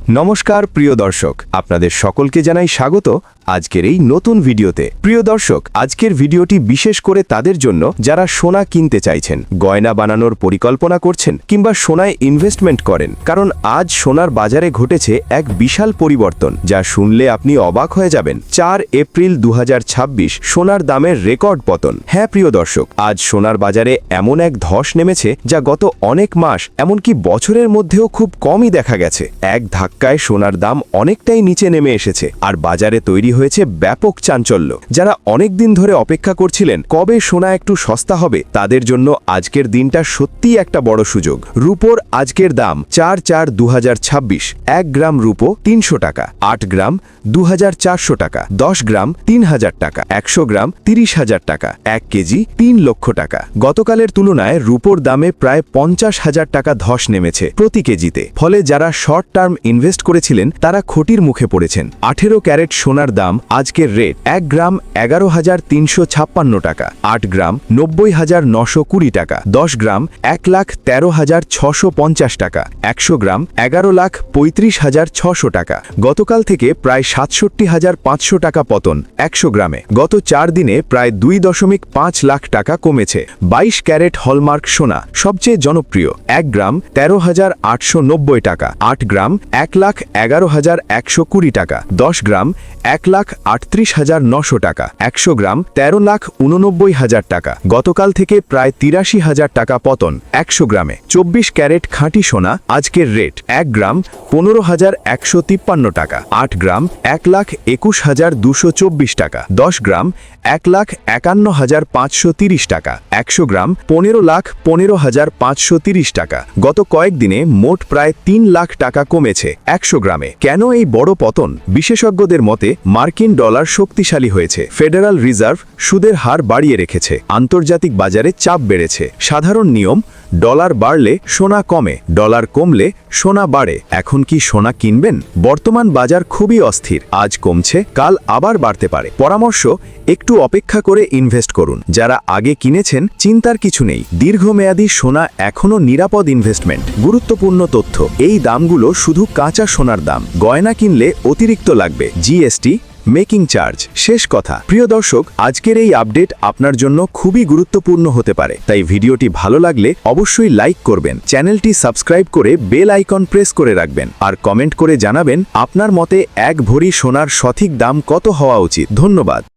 নমস্কার প্রিয় দর্শক, আপনাদের সকলকে জানাই স্বাগত আজকের এই নতুন ভিডিওতে। প্রিয় দর্শক, আজকের ভিডিওটি বিশেষ করে তাদের জন্য যারা সোনা কিনতে চাইছেন, গয়না বানানোর পরিকল্পনা করছেন কিংবা সোনায় ইনভেস্টমেন্ট করেন। কারণ আজ সোনার বাজারে ঘটেছে এক বিশাল পরিবর্তন, যা শুনলে আপনি অবাক হয়ে যাবেন। 4 এপ্রিল 2026 সোনার দামের রেকর্ড পতন। হ্যাঁ প্রিয় দর্শক, আজ সোনার বাজারে এমন এক ধস নেমেছে যা গত অনেক মাস, এমনকি বছরের মধ্যেও খুব কমই দেখা গেছে। এক ধাক্কায় সোনার দাম অনেকটাই নিচে নেমে এসেছে, আর বাজারে তৈরি হয়েছে ব্যাপক চাঞ্চল্য। যারা অনেক দিন ধরে অপেক্ষা করছিলেন কবে সোনা একটু সস্তা হবে, তাদের জন্য আজকের দিনটা সত্যিই একটা বড় সুযোগ। রূপোর আজকের দাম 4/4/2026। 1 গ্রাম রূপো 300 টাকা, 8 গ্রাম 2400 টাকা, 10 গ্রাম 3000 টাকা, 100 গ্রাম 30,000 টাকা, 1 কেজি 3 লক্ষ টাকা। গতকালের তুলনায় রূপোর দামে প্রায় 50,000 টাকা ধস নেমেছে প্রতি কেজিতে। ফলে যারা শর্ট টার্ম ইনভেস্ট করেছিলেন তারা ক্ষতির মুখে পড়েছেন। 18 ক্যারেট সোনার দাম আজকের রেট 1 গ্রাম 11,356 টাকা, 8 গ্রাম 90,920 টাকা, 10 গ্রাম 1,13,650 টাকা, 100 গ্রাম 11,35,600 টাকা। গতকাল থেকে প্রায় 67,500 টাকা পতন 100 গ্রামে। গত 4 দিনে প্রায় 2.5 লাখ টাকা কমেছে। 22 ক্যারেট হলমার্ক সোনা সবচেয়ে জনপ্রিয়, 1 গ্রাম 13,890 টাকা, 8 গ্রাম 1,11,120 টাকা, 10 গ্রাম 1,38,900 টাকা, 100 গ্রাম 13,89,000 টাকা। গতকাল থেকে প্রায় 83,000 টাকা পতন 100 গ্রামে। 24 ক্যারেট খাঁটি সোনা আজকের রেট 1 গ্রাম 15,153 টাকা, 8 গ্রাম 1,21,224 টাকা, 10 গ্রাম 1,51,530 টাকা, 100 গ্রাম 15,15,530 টাকা। গত কয়েকদিনে মোট প্রায় 3 লাখ টাকা কমেছে 100 গ্রামে। কেন এই বড় পতন? বিশেষজ্ঞদের মতে মার্কিন ডলার শক্তিশালী হয়েছে, ফেডারাল রিজার্ভ সুদের হার বাড়িয়ে রেখেছে, আন্তর্জাতিক বাজারে চাপ বেড়েছে। সাধারণ নিয়ম, ডলার বাড়লে সোনা কমে, ডলার কমলে সোনা বাড়ে। এখন কি সোনা কিনবেন? বর্তমান বাজার খুবই অস্থির, আজ কমছে কাল আবার বাড়তে পারে। পরামর্শ, একটু অপেক্ষা করে ইনভেস্ট করুন। যারা আগে কিনেছেন চিন্তার কিছু নেই, দীর্ঘমেয়াদী সোনা এখনো নিরাপদ ইনভেস্টমেন্ট। গুরুত্বপূর্ণ তথ্য, এই দামগুলো শুধু কাঁচা সোনার দাম, গয়না কিনলে অতিরিক্ত লাগবে জিএসটি, মেকিং চার্জ। শেষ কথা প্রিয় দর্শক, আজকের এই আপডেট আপনার জন্য খুবই গুরুত্বপূর্ণ হতে পারে, তাই ভিডিওটি ভালো লাগলে অবশ্যই লাইক করবেন, চ্যানেলটি সাবস্ক্রাইব করে বেল আইকন প্রেস করে রাখবেন, আর কমেন্ট করে জানাবেন আপনার মতে 1 ভরি সোনার সঠিক দাম কত হওয়া উচিত। ধন্যবাদ।